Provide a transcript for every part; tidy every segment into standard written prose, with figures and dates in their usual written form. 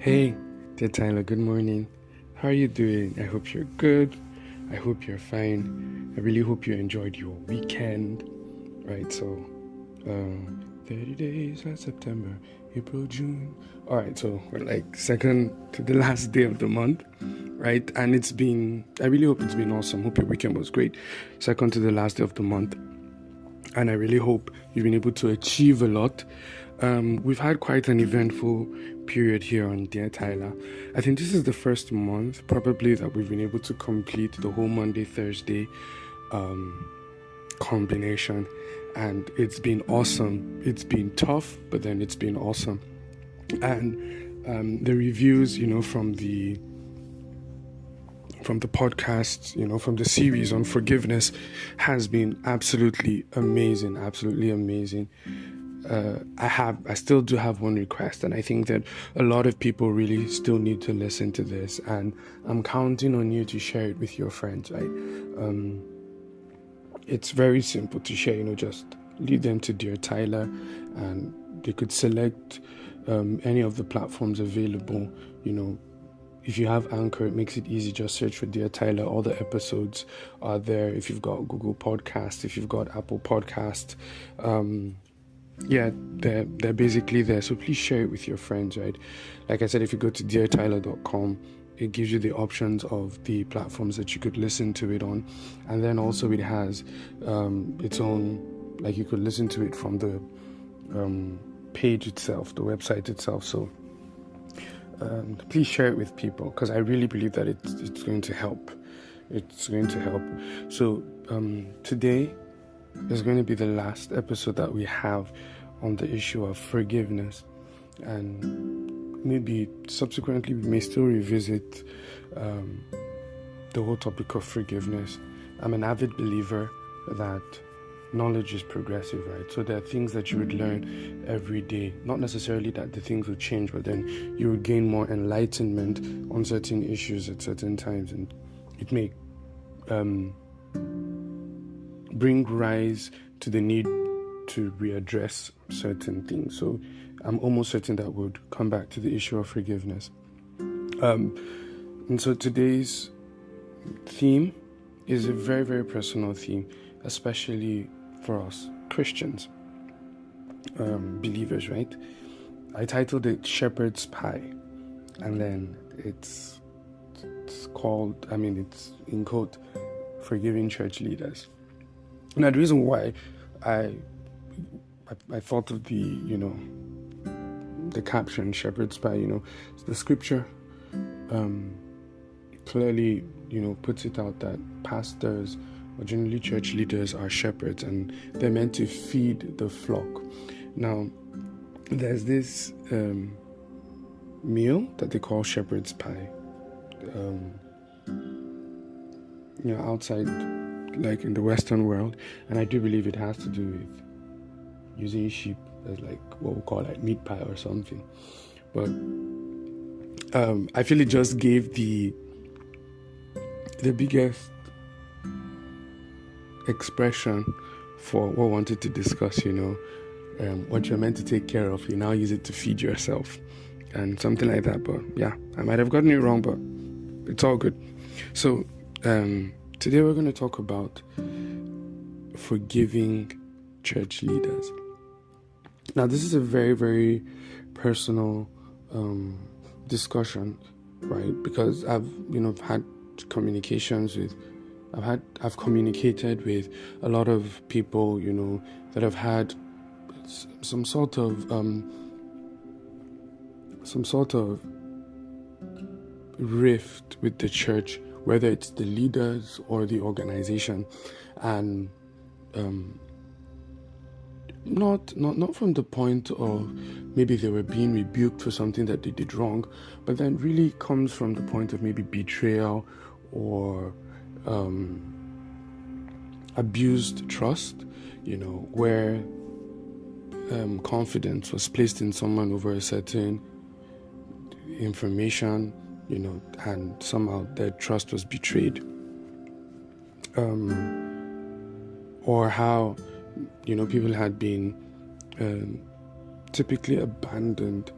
Hey, dear Tyler, good morning. How are you doing? I hope you're good. I hope you're fine. I really hope you enjoyed your weekend. Right, so 30 days last September, April, June. All right, so we're like second to the last day of the month, right? And I really hope it's been awesome. Hope your weekend was great. Second to the last day of the month. And I really hope you've been able to achieve a lot. We've had quite an eventful period here on Dear Tyler. I think this is the first month, probably, that we've been able to complete the whole Monday, Thursday combination. And it's been awesome. It's been tough, but then it's been awesome. And the reviews, from the podcast, from the series on forgiveness has been absolutely amazing. I still do have one request, and I think that a lot of people really still need to listen to this, and I'm counting on you to share it with your friends, right? It's very simple to share, just lead them to Dear Tyler, and they could select any of the platforms available. If you have Anchor, it makes it easy. Just search for Dear Tyler. All the episodes are there. If you've got Google Podcast, if you've got Apple Podcast, they're basically there. So please share it with your friends, right? Like I said, if you go to deartyler.com, it gives you the options of the platforms that you could listen to it on. And then also it has its own, like you could listen to it from the page itself, the website itself. So please share it with people, because I really believe that it's going to help. It's going to help. So today is going to be the last episode that we have on the issue of forgiveness, and maybe subsequently we may still revisit the whole topic of forgiveness. I'm an avid believer that knowledge is progressive, right? So there are things that you would learn every day. Not necessarily that the things would change, but then you would gain more enlightenment on certain issues at certain times, and it may bring rise to the need to readdress certain things. So I'm almost certain that we'll come back to the issue of forgiveness. And so today's theme is a very, very personal theme, especially for us Christians, believers, right? I titled it Shepherd's Pie, and then it's called, it's in quote, Forgiving Church Leaders. Now, the reason why I thought of the caption Shepherd's Pie, the scripture clearly, puts it out that pastors or generally church leaders are shepherds, and they're meant to feed the flock. Now, there's this meal that they call shepherd's pie, outside, like in the Western world, and I do believe it has to do with using sheep as like what we call like meat pie or something. But I feel it just gave the biggest expression for what I wanted to discuss. What you're meant to take care of, you now use it to feed yourself, and something like that. But yeah, I might have gotten it wrong, but it's all good. So today we're going to talk about forgiving church leaders. Now, this is a very, very personal discussion, right? Because I've had communications with, I've communicated with a lot of people, that have had some sort of rift with the church, whether it's the leaders or the organization, and not from the point of maybe they were being rebuked for something that they did wrong, but then really comes from the point of maybe betrayal or abused trust, where confidence was placed in someone over a certain information, and somehow their trust was betrayed. Or how, people had been typically abandoned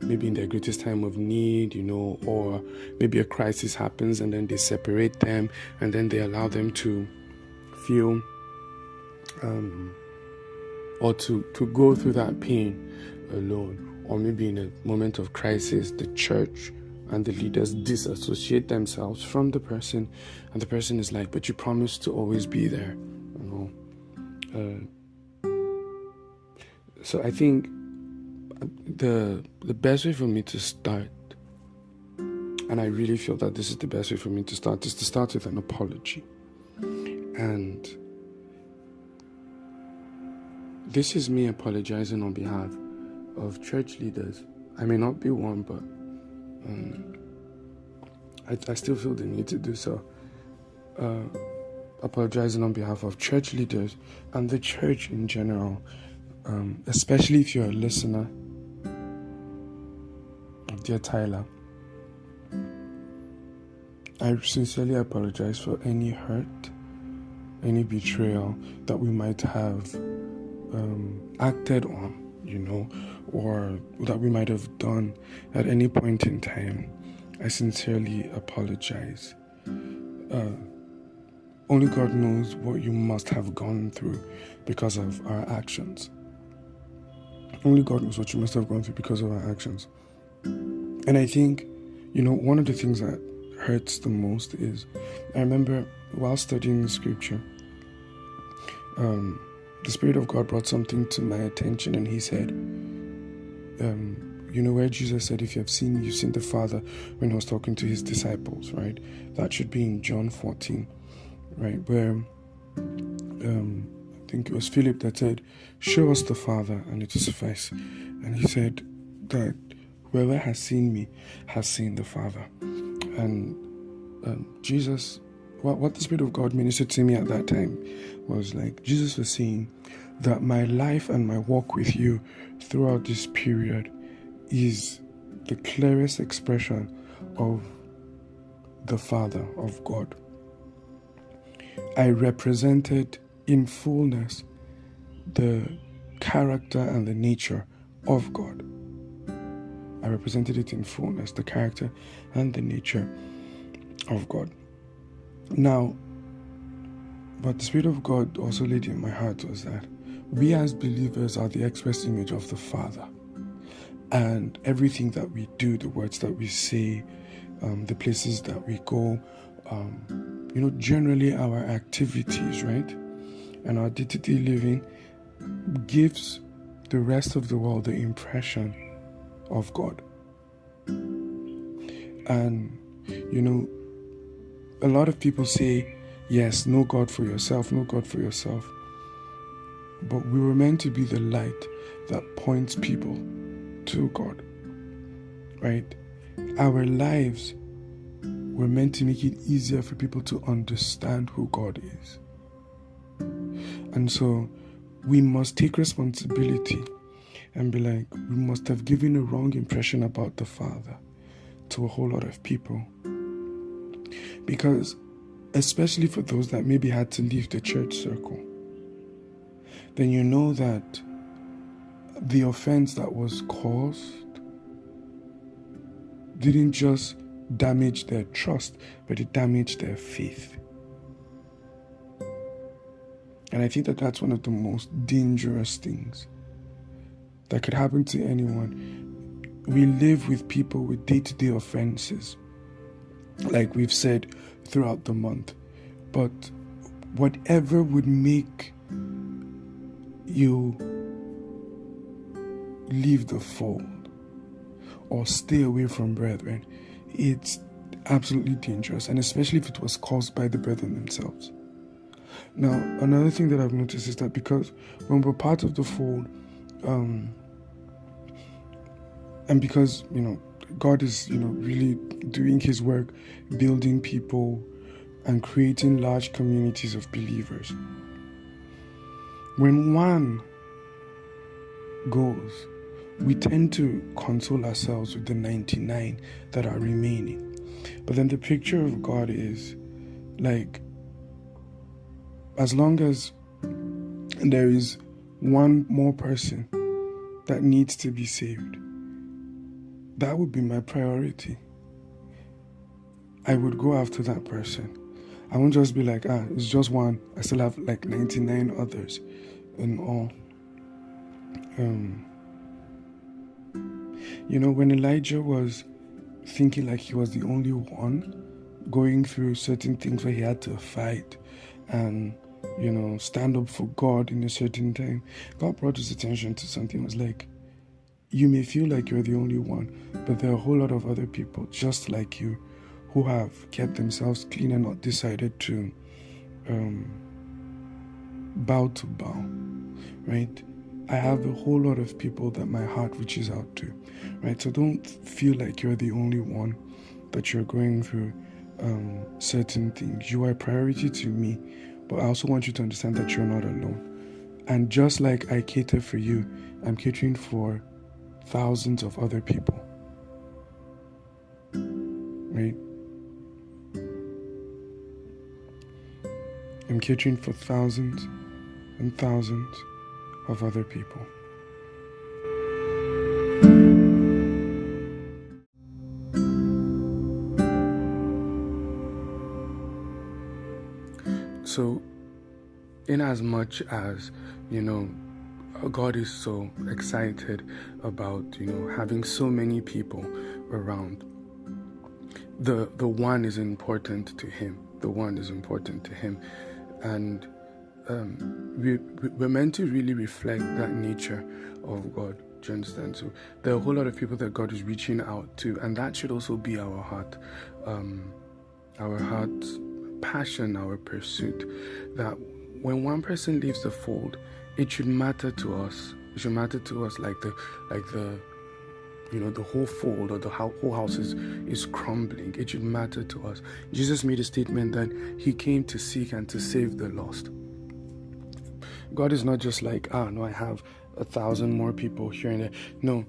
maybe in their greatest time of need, or maybe a crisis happens and then they separate them and then they allow them to feel or to go through that pain alone. Or maybe in a moment of crisis, the church and the leaders disassociate themselves from the person, and the person is like, but you promised to always be there. So I think the best way for me to start, and I really feel that this is the best way for me to start, is to start with an apology. And this is me apologizing on behalf of church leaders. I may not be one, but I still feel the need to do so. Apologizing on behalf of church leaders and the church in general, especially if you're a listener. Dear Tyler, I sincerely apologize for any hurt, any betrayal that we might have acted on, or that we might have done at any point in time. I sincerely apologize. Only God knows what you must have gone through because of our actions. Only God knows what you must have gone through because of our actions. And I think, one of the things that hurts the most is, I remember while studying scripture, the Spirit of God brought something to my attention, and he said, where Jesus said, if you have seen me, you've seen the Father, when he was talking to his disciples, right? That should be in John 14, right? Where I think it was Philip that said, show us the Father and it will suffice. And he said that whoever has seen me has seen the Father. And Jesus, what the Spirit of God ministered to me at that time was like, Jesus was saying that my life and my walk with you throughout this period is the clearest expression of the Father, of God. I represented in fullness the character and the nature of God. I represented it in fullness, the character and the nature of God. Now, what the Spirit of God also laid in my heart was that we as believers are the express image of the Father. And everything that we do, the words that we say, the places that we go, generally our activities, right? And our day-to-day living gives the rest of the world the impression of God. And, a lot of people say, yes, know God for yourself, know God for yourself. But we were meant to be the light that points people to God, right? Our lives were meant to make it easier for people to understand who God is. And so we must take responsibility and be like, we must have given a wrong impression about the Father to a whole lot of people. Because, especially for those that maybe had to leave the church circle, then you know that the offense that was caused didn't just damage their trust, but it damaged their faith. And I think that that's one of the most dangerous things that could happen to anyone. We live with people with day-to-day offenses, like we've said throughout the month. But whatever would make you leave the fold or stay away from brethren, it's absolutely dangerous, and especially if it was caused by the brethren themselves. Now, another thing that I've noticed is that because when we're part of the fold, and because, God is, really doing his work, building people and creating large communities of believers. When one goes, we tend to console ourselves with the 99 that are remaining. But then the picture of God is like, as long as there is one more person that needs to be saved, that would be my priority. I would go after that person. I won't just be like, it's just one. I still have like 99 others and all. When Elijah was thinking like he was the only one going through certain things where he had to fight and, stand up for God in a certain time, God brought his attention to something. It was like, you may feel like you're the only one, but there are a whole lot of other people just like you who have kept themselves clean and not decided to bow to bow, right? I have a whole lot of people that my heart reaches out to, right? So don't feel like you're the only one that you're going through certain things. You are a priority to me, but I also want you to understand that you're not alone. And just like I cater for you, I'm catering for thousands of other people, right? I'm catering for thousands and thousands of other people. So, in as much as, God is so excited about, having so many people around, the one is important to him. The one is important to him. And we're meant to really reflect that nature of God. Do you understand? So there are a whole lot of people that God is reaching out to, and that should also be our heart's passion, our pursuit. That when one person leaves the fold, it should matter to us. It should matter to us like the whole fold or the whole house is crumbling. It should matter to us. Jesus made a statement that he came to seek and to save the lost. God is not just like, no, I have 1,000 more people here and there. No.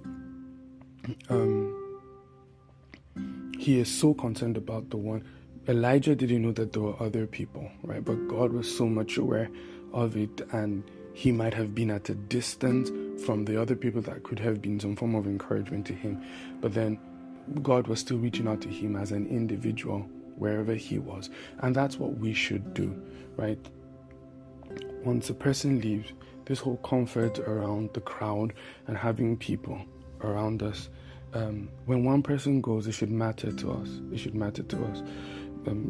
He is so concerned about the one. Elijah didn't know that there were other people, right? But God was so much aware of it, and he might have been at a distance from the other people that could have been some form of encouragement to him. But then God was still reaching out to him as an individual wherever he was. And that's what we should do, right? Once a person leaves, this whole comfort around the crowd and having people around us, when one person goes, it should matter to us. It should matter to us.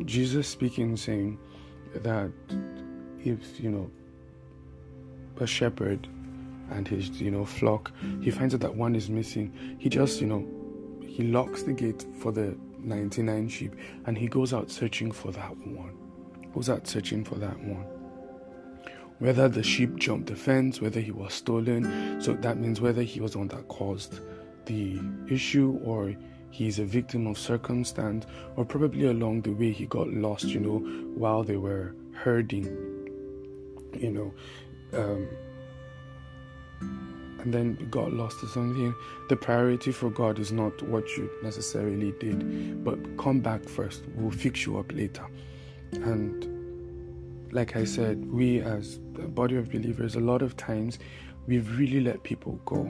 Jesus speaking, saying that if, a shepherd and his, flock, he finds out that one is missing, he just, he locks the gate for the 99 sheep and he goes out searching for that one. Whether the sheep jumped the fence, whether he was stolen, so that means whether he was the one that caused the issue or he's a victim of circumstance, or probably along the way he got lost, while they were herding, and then got lost or something. The priority for God is not what you necessarily did, but come back first. We'll fix you up later. And like I said, we as a body of believers, a lot of times we've really let people go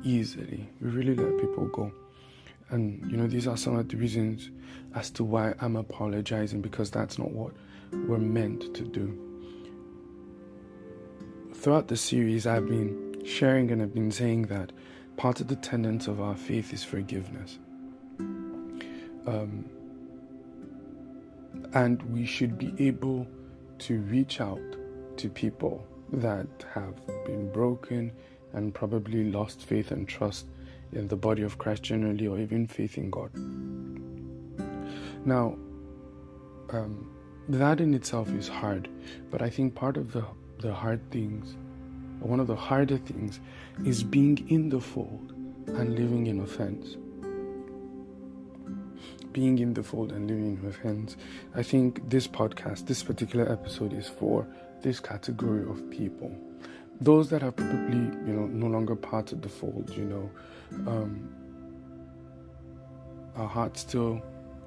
easily. We really let people go. And, these are some of the reasons as to why I'm apologizing, because that's not what we're meant to do. Throughout the series, I've been sharing and I've been saying that part of the tenets of our faith is forgiveness. And we should be able to reach out to people that have been broken and probably lost faith and trust in the body of Christ generally, or even faith in God. Now, that in itself is hard, but I think part of the hard things, or one of the harder things, is being in the fold and living in offense. Being in the fold and living in offense. I think this podcast, this particular episode, is for this category of people. Those that are probably, no longer part of the fold, our hearts still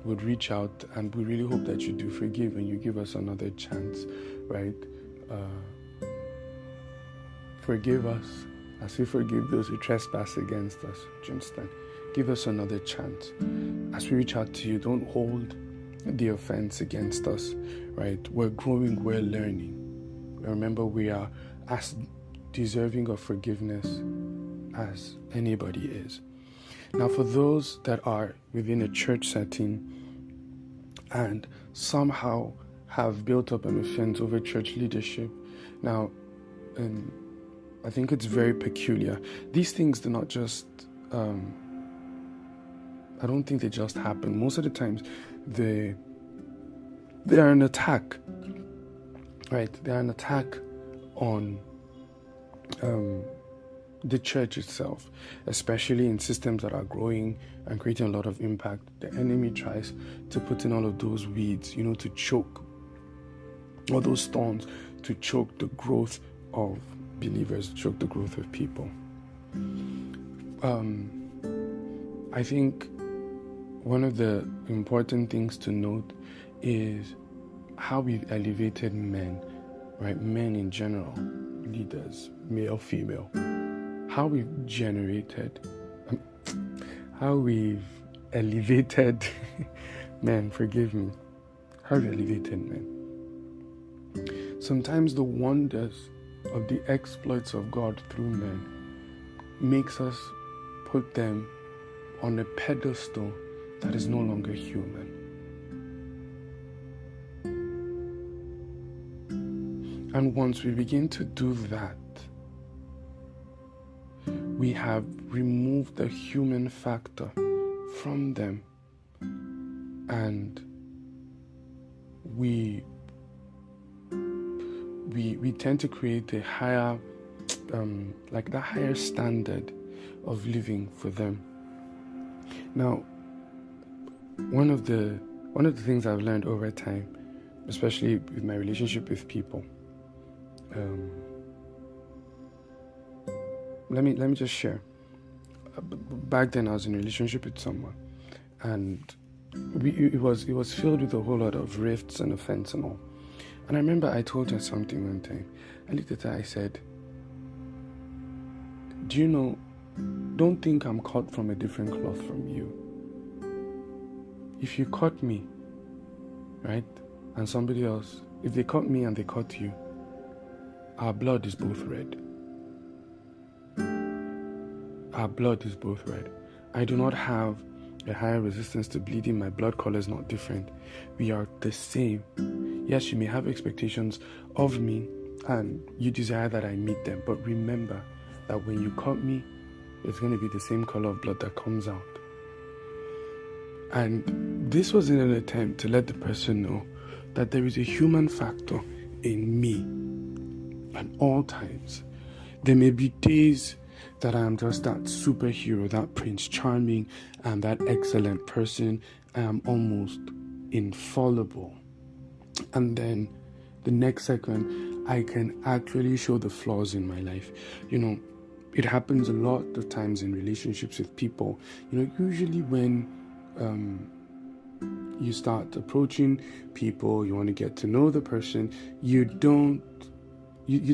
would reach out, and we really hope that you do forgive and you give us another chance, right? Forgive us as we forgive those who trespass against us. Do you understand? Give us another chance. As we reach out to you, don't hold the offense against us, right? We're growing, we're learning. Remember, we are as deserving of forgiveness as anybody is. Now, for those that are within a church setting and somehow have built up an offense over church leadership, now, I think it's very peculiar. These things do not just, I don't think they just happen. Most of the times, they are an attack, right? They are an attack on the church itself, especially in systems that are growing and creating a lot of impact. The enemy tries to put in all of those weeds, to choke, all those thorns, to choke the growth of believers, choke the growth of people. I think one of the important things to note is how we've elevated men, right? Men in general, leaders, male, female. How we've elevated men, forgive me. How we've elevated men. Sometimes the wonders of the exploits of God through men makes us put them on a pedestal that is no longer human. And once we begin to do that, we have removed the human factor from them, and we tend to create a higher, the higher standard of living for them. Now, one of the things I've learned over time, especially with my relationship with people, let me just share. Back then, I was in a relationship with someone, and it was filled with a whole lot of rifts and offense and all. And I remember I told her something one time. I looked at her, I said, "Do you know? Don't think I'm cut from a different cloth from you. If you cut me, right, and somebody else, if they cut me and they cut you, our blood is both red. Our blood is both red. I do not have a higher resistance to bleeding. My blood color is not different. We are the same. Yes, you may have expectations of me and you desire that I meet them, but remember that when you cut me, it's going to be the same color of blood that comes out." And this was in an attempt to let the person know that there is a human factor in me at all times. There may be days that I am just that superhero, that Prince Charming, and that excellent person. I am almost infallible. And then the next second, I can actually show the flaws in my life. It happens a lot of times in relationships with people. Usually when you start approaching people, you want to get to know the person, you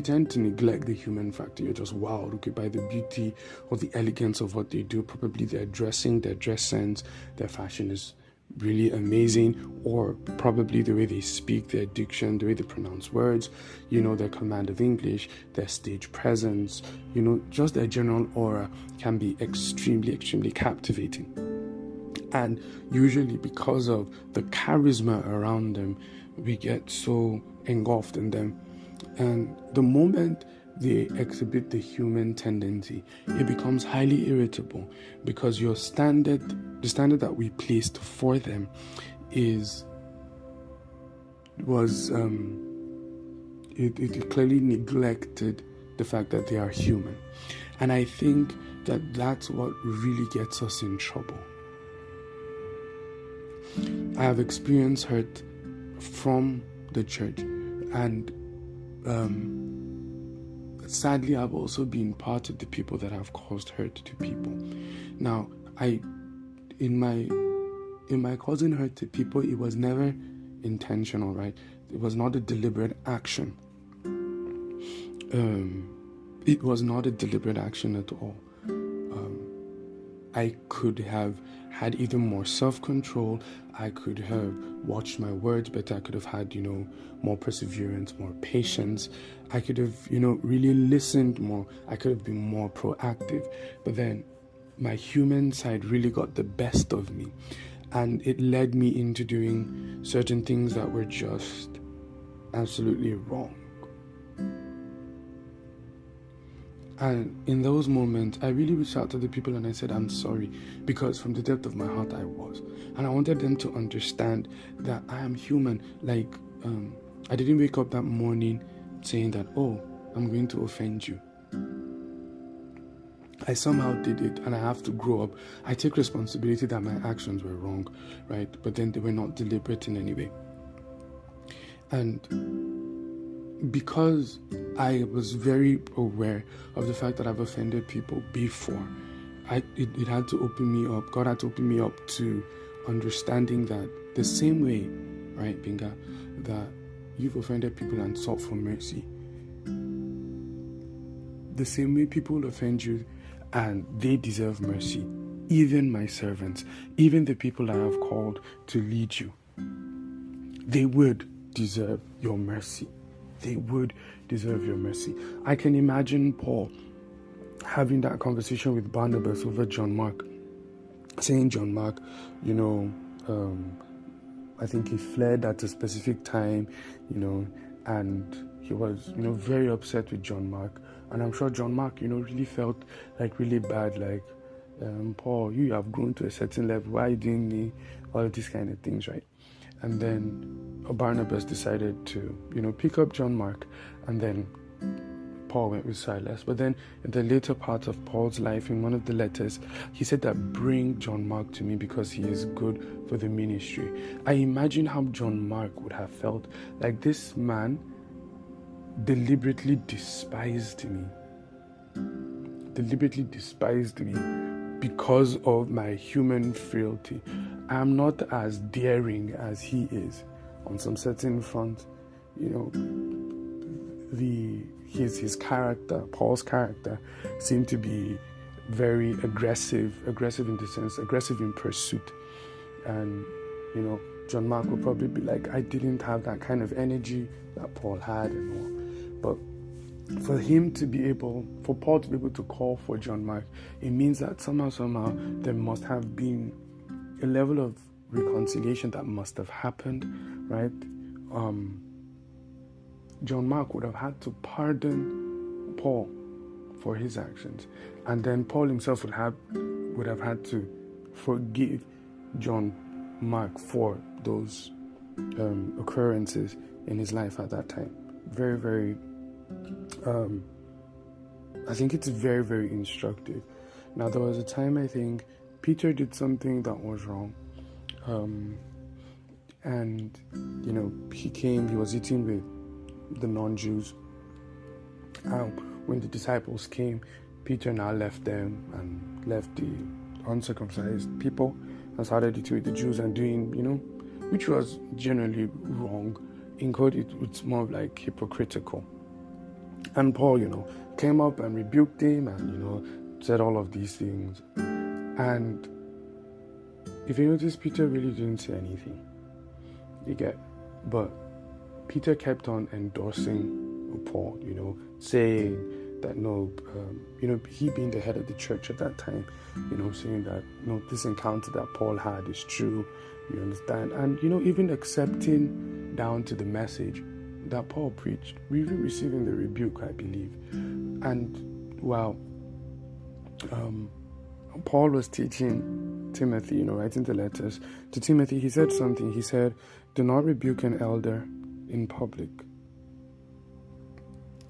tend to neglect the human factor. You're just wowed by the beauty or the elegance of what they do. Probably their dressing, their dress sense, their fashion is really amazing, or probably the way they speak, their diction, the way they pronounce words, their command of English, their stage presence, just their general aura can be extremely, extremely captivating. And usually because of the charisma around them, we get so engulfed in them. And the moment they exhibit the human tendency, it becomes highly irritable, because the standard that we placed for them it clearly neglected the fact that they are human. And I think that that's what really gets us in trouble. I have experienced hurt from the church, and sadly, I've also been part of the people that have caused hurt to people. Now, in my causing hurt to people, it was never intentional, right? It was not a deliberate action. It was not a deliberate action at all. I could have had even more self-control. I could have watched my words better. I could have had, more perseverance, more patience. I could have, really listened more. I could have been more proactive. But then my human side really got the best of me. And it led me into doing certain things that were just absolutely wrong. And in those moments, I really reached out to the people and I said, I'm sorry, because from the depth of my heart, I was. And I wanted them to understand that I am human. Like, I didn't wake up that morning saying that, oh, I'm going to offend you. I somehow did it, and I have to grow up. I take responsibility that my actions were wrong, right? But then they were not deliberate in any way. And because I was very aware of the fact that I've offended people before, it had to open me up. God had to open me up to understanding that the same way, right, Binga, that you've offended people and sought for mercy, the same way people offend you and they deserve mercy. Even my servants, even the people that I've called to lead you, they would deserve your mercy. They would deserve your mercy. I can imagine Paul having that conversation with Barnabas over John Mark, saying, John Mark, I think he fled at a specific time, and he was, very upset with John Mark. And I'm sure John Mark, really felt like really bad, like, Paul, you have grown to a certain level. Why are you doing me? All of these kind of things, right? And then Barnabas decided to, pick up John Mark, and then Paul went with Silas. But then in the later part of Paul's life, in one of the letters, he said that bring John Mark to me because he is good for the ministry. I imagine how John Mark would have felt like this man deliberately despised me because of my human frailty. I am not as daring as he is on some certain front. His character, Paul's character, seemed to be very aggressive in the sense, aggressive in pursuit. And, John Mark would probably be like, I didn't have that kind of energy that Paul had and all. But for Paul to be able to call for John Mark, it means that somehow there must have been a level of reconciliation that must have happened, right? John Mark would have had to pardon Paul for his actions, and then Paul himself would have had to forgive John Mark for those occurrences in his life at that time. Very, very I think it's very, very instructive. Now, there was a time I think Peter did something that was wrong, and he was eating with the non-Jews. When the disciples came, Peter now left them and left the uncircumcised people and started eating with the Jews and doing, which was generally wrong. In quote, it's more of like hypocritical. And Paul, came up and rebuked him and, said all of these things. And if you notice, Peter really didn't say anything. But Peter kept on endorsing Paul, saying that he being the head of the church at that time, saying that, this encounter that Paul had is true, you understand? And, even accepting down to the message that Paul preached, even receiving the rebuke, I believe. And while Paul was teaching Timothy, writing the letters to Timothy, he said something. He said, do not rebuke an elder in public.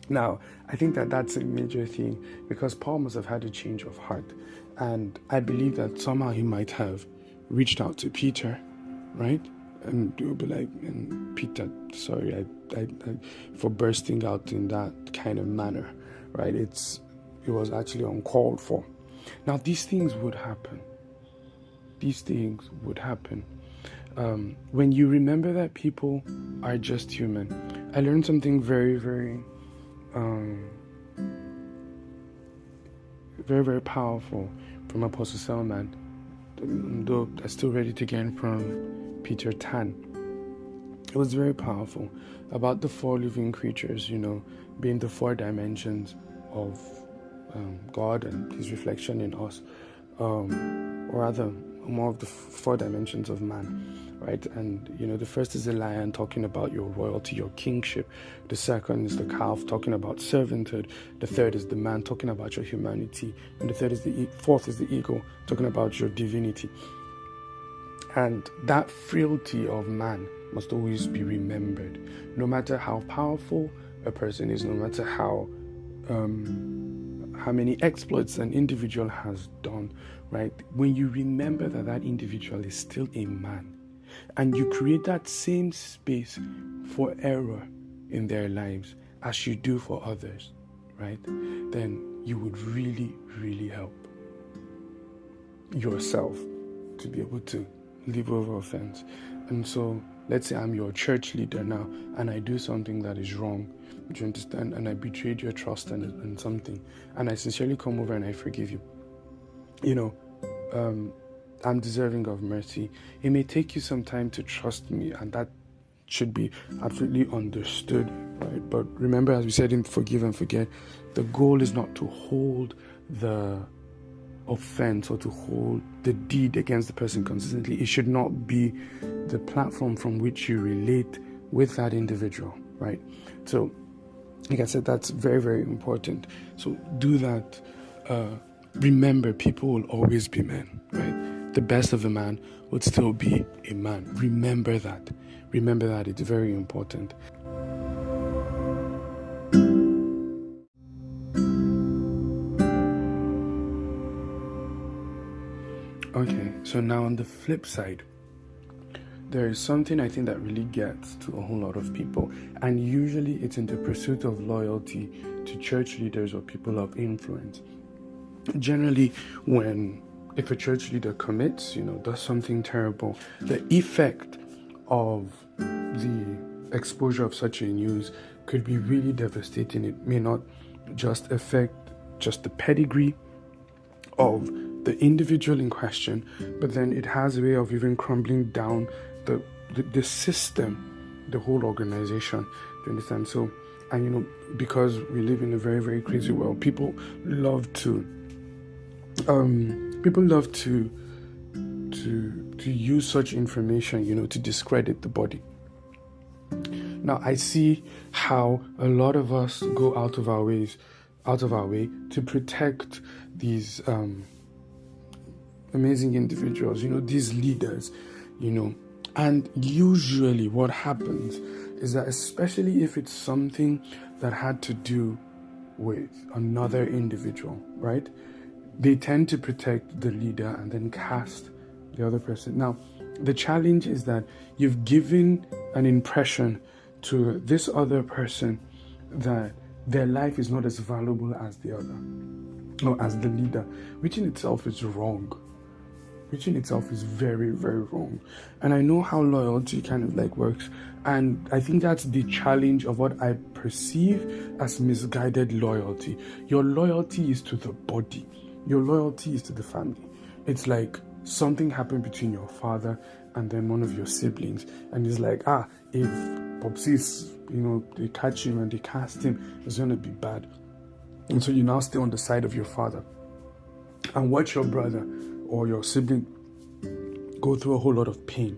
Now, I think that that's a major thing because Paul must have had a change of heart. And I believe that somehow he might have reached out to Peter, right? And you'll be like, and Peter, sorry, I for bursting out in that kind of manner, right? It was actually uncalled for. Now, these things would happen. When you remember that people are just human. I learned something very, very very, very powerful from Apostle Selman, though I still read it again from Peter Tan. It was very powerful about the 4 living creatures, being the 4 dimensions of God and his reflection in us, or rather more of the 4 dimensions of man, right? And the first is the lion, talking about your royalty, your kingship. The second is the calf, talking about servanthood. The third is the man, talking about your humanity. And the fourth is the eagle, talking about your divinity. And that frailty of man must always be remembered. No matter how powerful a person is, no matter how many exploits an individual has done, right? When you remember that individual is still a man, and you create that same space for error in their lives as you do for others, right? Then you would really, really help yourself to be able to leave over offense. And so let's say I'm your church leader now, and I do something that is wrong. Do you understand? And I betrayed your trust and something, and I sincerely come over and I forgive you. I'm deserving of mercy. It may take you some time to trust me, and that should be absolutely understood, right? But remember, as we said in Forgive and Forget, the goal is not to hold the offense or to hold the deed against the person consistently. It should not be the platform from which you relate with that individual, right? So, like I said, that's very, very important. So do that. Remember, people will always be men, right? The best of a man would still be a man. Remember that. Remember that. It's very important. Okay, so now on the flip side, there is something I think that really gets to a whole lot of people, and usually it's in the pursuit of loyalty to church leaders or people of influence. Generally, if a church leader commits, does something terrible, the effect of the exposure of such a news could be really devastating. It may not just affect just the pedigree of the individual in question, but then it has a way of even crumbling down the system, the whole organization. Do you understand? So, and because we live in a very, very crazy world, people love to use such information, to discredit the body. Now, I see how a lot of us go out of our way to protect these amazing individuals, these leaders, and usually what happens is that, especially if it's something that had to do with another individual, right? They tend to protect the leader and then cast the other person. Now, the challenge is that you've given an impression to this other person that their life is not as valuable as the other, or as the leader, which in itself is wrong. Which in itself is very, very wrong. And I know how loyalty kind of works. And I think that's the challenge of what I perceive as misguided loyalty. Your loyalty is to the body. Your loyalty is to the family. It's like something happened between your father and then one of your siblings. And it's like, if Popsies, they catch him and they cast him, it's going to be bad. And so you now stay on the side of your father and watch your brother or your sibling go through a whole lot of pain.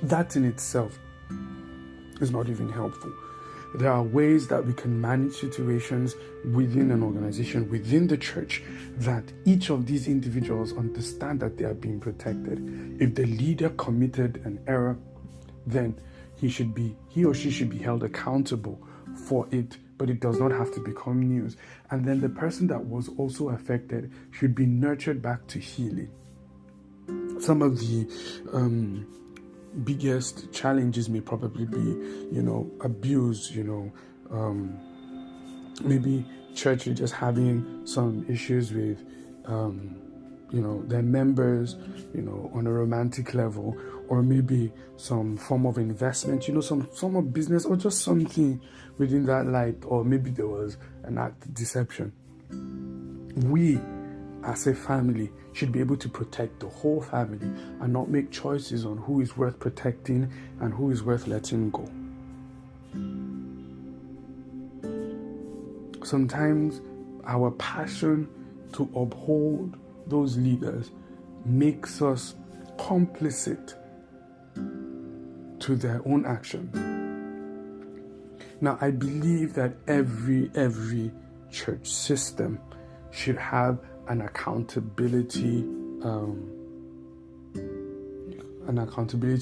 That in itself is not even helpful. There are ways that we can manage situations within an organization, within the church, that each of these individuals understand that they are being protected. If the leader committed an error, then he or she should be held accountable for it, but it does not have to become news. And then the person that was also affected should be nurtured back to healing. Some of the biggest challenges may probably be, abuse, maybe church just having some issues with, their members, on a romantic level, or maybe some form of investment, some form of business, or just something within that light, or maybe there was an act of deception. we as a family should be able to protect the whole family and not make choices on who is worth protecting and who is worth letting go. Sometimes our passion to uphold those leaders makes us complicit to their own actions. Now, I believe that every church system should have an accountability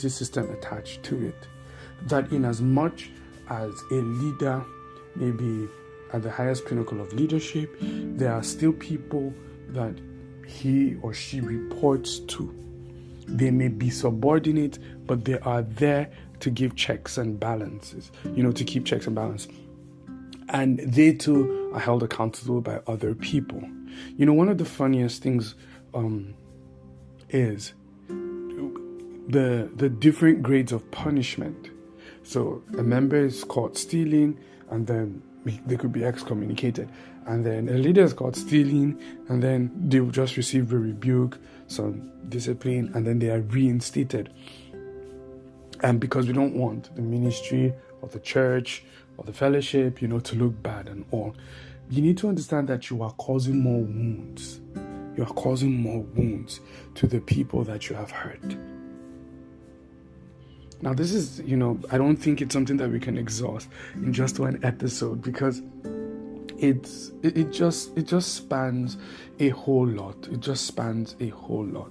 system attached to it. That in as much as a leader may be at the highest pinnacle of leadership, there are still people that he or she reports to. They may be subordinate, but they are there to give checks and balances, to keep checks and balance. And they too are held accountable by other people. One of the funniest things is the different grades of punishment. So a member is caught stealing, and then they could be excommunicated. And then a leader is caught stealing, and then they will just receive a rebuke, some discipline, and then they are reinstated. And because we don't want the ministry or the church or the fellowship, to look bad and all, you need to understand that you are causing more wounds. You are causing more wounds to the people that you have hurt. Now, this is, I don't think it's something that we can exhaust in just one episode, because it just spans a whole lot. It just spans a whole lot.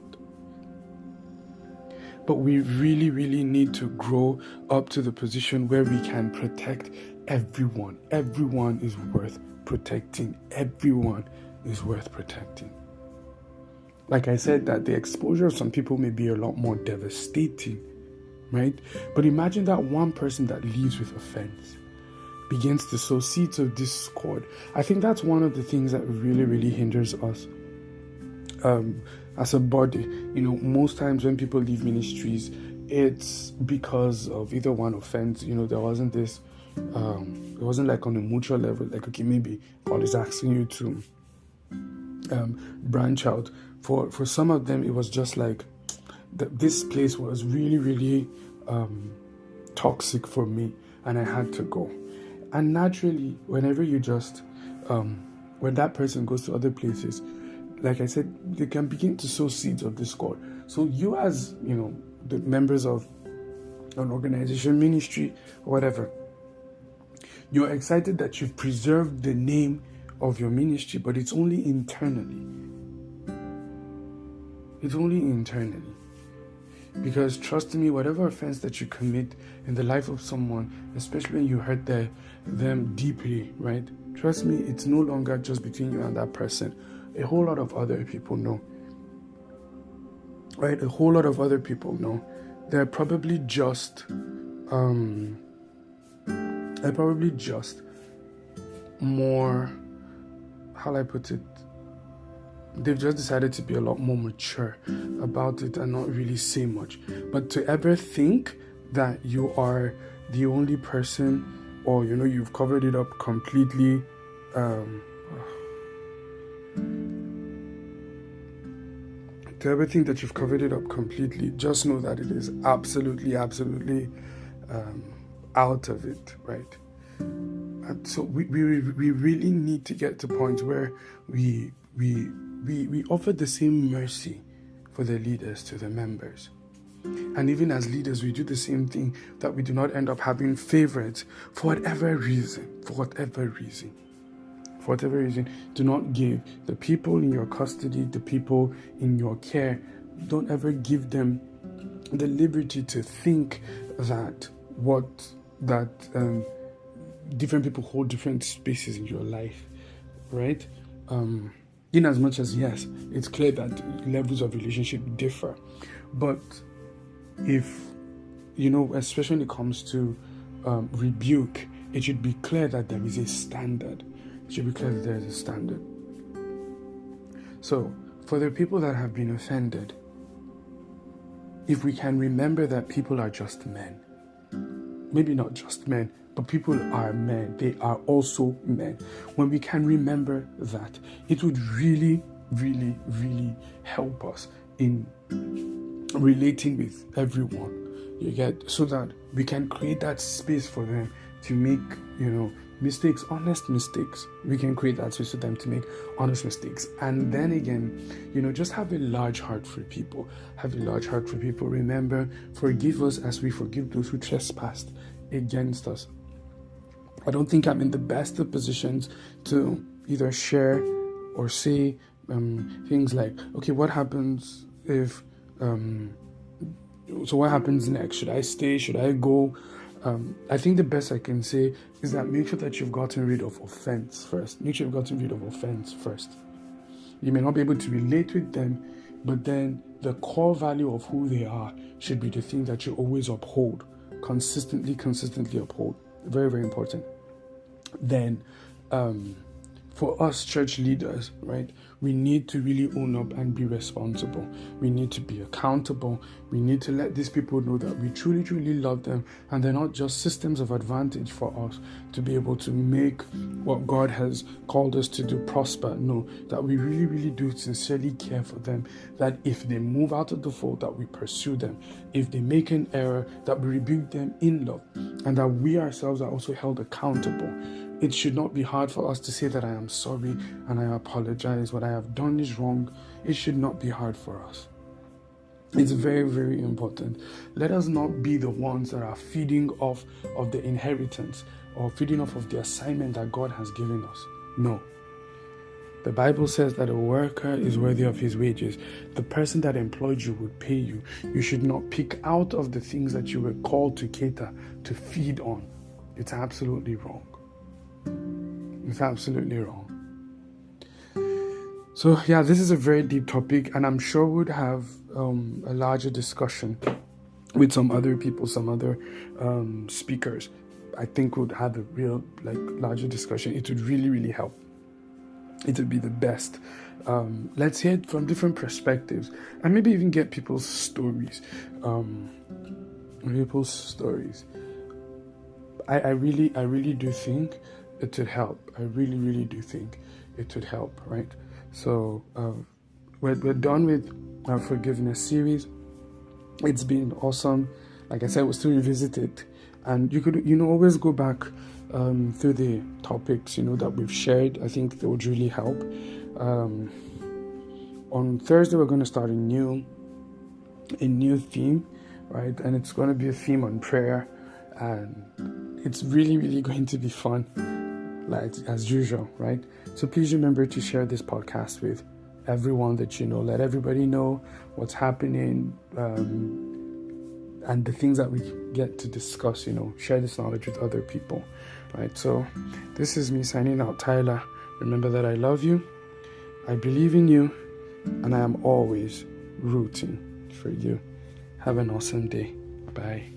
But we really, really need to grow up to the position where we can protect everyone. Everyone is worth protecting. Everyone is worth protecting. Like I said, that the exposure of some people may be a lot more devastating, right? But imagine that one person that leaves with offense begins to sow seeds of discord. I think that's one of the things that really, really hinders us as a body. Most times when people leave ministries, it's because of either one offense. There wasn't this, it wasn't like on a mutual level, like, okay, maybe God is asking you to branch out. For some of them, it was just like, this place was really, really toxic for me, and I had to go. And naturally, whenever you just, when that person goes to other places, like I said, they can begin to sow seeds of discord. So you as, the members of an organization, ministry, or whatever, you're excited that you've preserved the name of your ministry, but it's only internally. It's only internally. Because trust me, whatever offense that you commit in the life of someone, especially when you hurt them deeply, right? Trust me, it's no longer just between you and that person. A whole lot of other people know. Right? A whole lot of other people know. They're probably just more, how do I put it? They've just decided to be a lot more mature about it and not really say much. But to ever think that you are the only person, or you've covered it up completely, to ever think that you've covered it up completely, just know that it is absolutely out of it, right? And so we really need to get to points where we offer the same mercy for the leaders to the members. And even as leaders, we do the same thing, that we do not end up having favorites for whatever reason. Do not give the people in your custody, the people in your care, don't ever give them the liberty to think that different people hold different spaces in your life, right? In as much as, yes, it's clear that levels of relationship differ, but if, especially when it comes to rebuke, it should be clear that there is a standard. It should be clear that there is a standard. So, for the people that have been offended, if we can remember that people are just men, maybe not just men, but people are men. They are also men. When we can remember that, it would really, really, really help us in relating with everyone. You get, so that we can create that space for them to make, mistakes, honest mistakes. We can create that space for them to make honest mistakes. And then again, just have a large heart for people. Have a large heart for people. Remember, forgive us as we forgive those who trespassed against us. I don't think I'm in the best of positions to either share or say things like, okay, what happens if, so what happens next? Should I stay? Should I go? I think the best I can say is that make sure that you've gotten rid of offense first. Make sure you've gotten rid of offense first. You may not be able to relate with them, but then the core value of who they are should be the thing that you always uphold, consistently uphold. Very, very important. Then, for us church leaders, right, we need to really own up and be responsible. We need to be accountable. We need to let these people know that we truly, truly love them, and they're not just systems of advantage for us to be able to make what God has called us to do prosper. No, that we really, really do sincerely care for them, that if they move out of the fold, that we pursue them. If they make an error, that we rebuke them in love, and that we ourselves are also held accountable. It should not be hard for us to say that I am sorry and I apologize. What I have done is wrong. It should not be hard for us. It's very, very important. Let us not be the ones that are feeding off of the inheritance or feeding off of the assignment that God has given us. No. The Bible says that a worker is worthy of his wages. The person that employed you would pay you. You should not pick out of the things that you were called to cater, to feed on. It's absolutely wrong. It's absolutely wrong. So yeah, this is a very deep topic, and I'm sure we'd have a larger discussion with some other people, some other speakers. I think we'd have a real larger discussion. It would really, really help. It would be the best. Let's hear it from different perspectives, and maybe even get people's stories. I really do think it would help. I really, really do think it would help, right? So we're done with our forgiveness series. It's been awesome. Like I said, we'll still revisit it, and you could always go back through the topics that we've shared. I think they would really help. On Thursday we're going to start a new theme, right? And it's going to be a theme on prayer, and it's really, really going to be fun, like as usual, right? So please remember to share this podcast with everyone that you know. Let everybody know what's happening, and the things that we get to discuss. Share this knowledge with other people, right? So this is me signing out, Tyler. Remember that I love you, I believe in you, and I am always rooting for you. Have an awesome day. Bye.